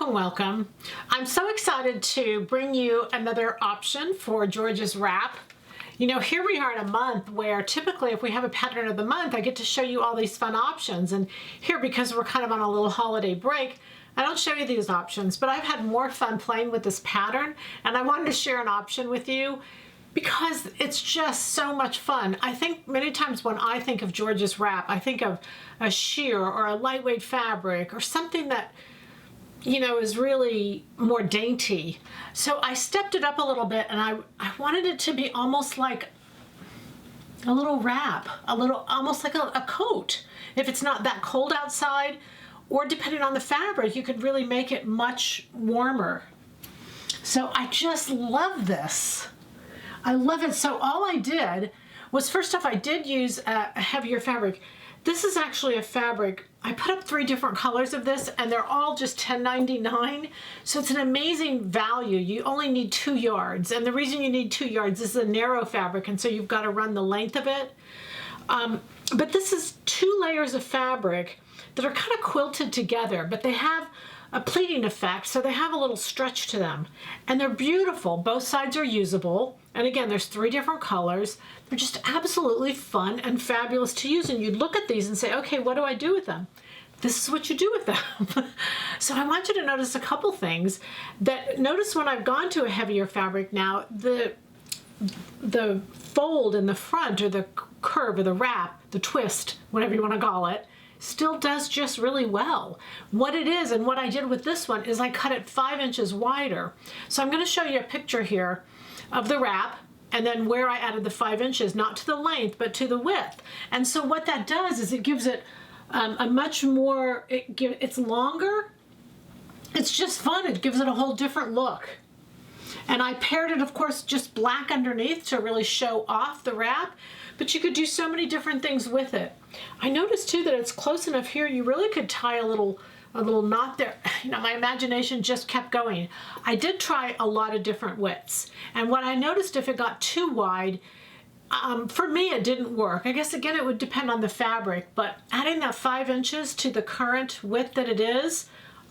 and welcome. I'm so excited to bring you another option for Jorja's wrap. You know, here we are in a month where typically if we have a pattern of the month, I get to show you all these fun options. And here, because we're kind of on a little holiday break, I don't show you these options, but I've had more fun playing with this pattern, and I wanted to share an option with you because it's just so much fun. I think many times when I think of Jorja's wrap, I think of a sheer or a lightweight fabric or something that, you know, is really more dainty. So I stepped it up a little bit, and I wanted it to be almost like a little wrap, almost like a coat. If it's not that cold outside, or depending on the fabric, you could really make it much warmer. So I just love this. I love it. So all I did was, first off, I did use a heavier fabric. This is actually a fabric. I put up 3 different colors of this, and they're all just $10.99. So it's an amazing value. You only need 2 yards. And the reason you need 2 yards is a narrow fabric, and so you've got to run the length of it. But this is 2 layers of fabric that are kind of quilted together, but they have a pleating effect, so they have a little stretch to them. And they're beautiful. Both sides are usable. And again, there's 3 different colors. They're just absolutely fun and fabulous to use. And you'd look at these and say, okay, what do I do with them? This is what you do with them. So I want you to notice a couple things. Notice when I've gone to a heavier fabric now, the fold in the front, or the curve, or the wrap, the twist, whatever you want to call it, still does just really well. What it is, and what I did with this one, is I cut it 5 inches wider. So I'm going to show you a picture here of the wrap, and then where I added the 5 inches, not to the length, but to the width. And so what that does is it gives it a much more, it's longer. It's just fun. It gives it a whole different look. And I paired it, of course, just black underneath to really show off the wrap, but you could do so many different things with it. I noticed too that it's close enough here, you really could tie a little knot there. You know, my imagination just kept going. I did try a lot of different widths, and what I noticed, if it got too wide, for me it didn't work. I guess again it would depend on the fabric, but adding that 5 inches to the current width that it is,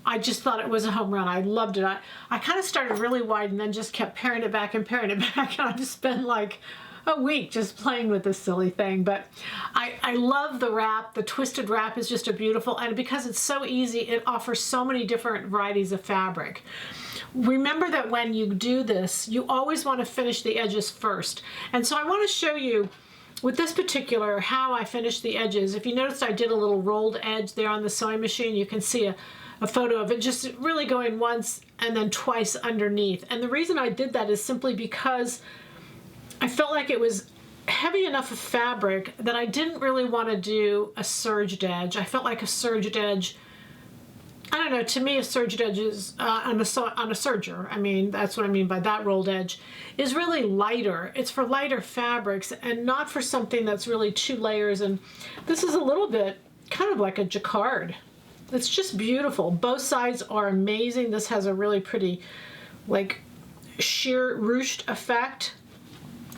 I just thought it was a home run. I loved it. I kind of started really wide and then just kept pairing it back, and I've just spent like a week just playing with this silly thing. But I love the wrap. The twisted wrap is just a beautiful, and because it's so easy, it offers so many different varieties of fabric. Remember that when you do this, you always want to finish the edges first. And so I want to show you with this particular how I finished the edges. If you noticed, I did a little rolled edge there on the sewing machine. You can see a photo of it just really going once and then twice underneath. And the reason I did that is simply because I felt like it was heavy enough of fabric that I didn't really want to do a serged edge. I felt like a serged edge, I don't know, to me a serged edge is on a serger, I mean, that's what I mean by that rolled edge, is really lighter. It's for lighter fabrics and not for something that's really 2 layers. And this is a little bit kind of like a jacquard. It's just beautiful. Both sides are amazing. This has a really pretty, like, sheer ruched effect.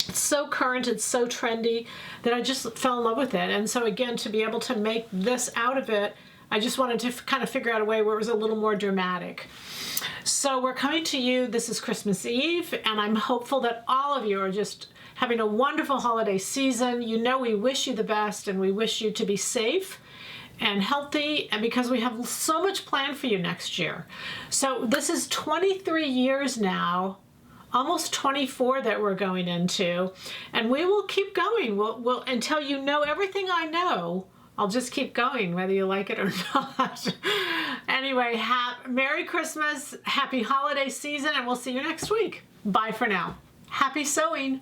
It's so current, it's so trendy that I just fell in love with it. And so again, to be able to make this out of it, I just wanted to kind of figure out a way where it was a little more dramatic. So we're coming to you, this is Christmas Eve, and I'm hopeful that all of you are just having a wonderful holiday season. You know, we wish you the best, and we wish you to be safe and healthy, and because we have so much planned for you next year. So this is 23 years now, almost 24 that we're going into, and we will keep going. We'll until you know everything I know. I'll just keep going, whether you like it or not. Anyway, Merry Christmas, happy holiday season, and we'll see you next week. Bye for now. Happy sewing.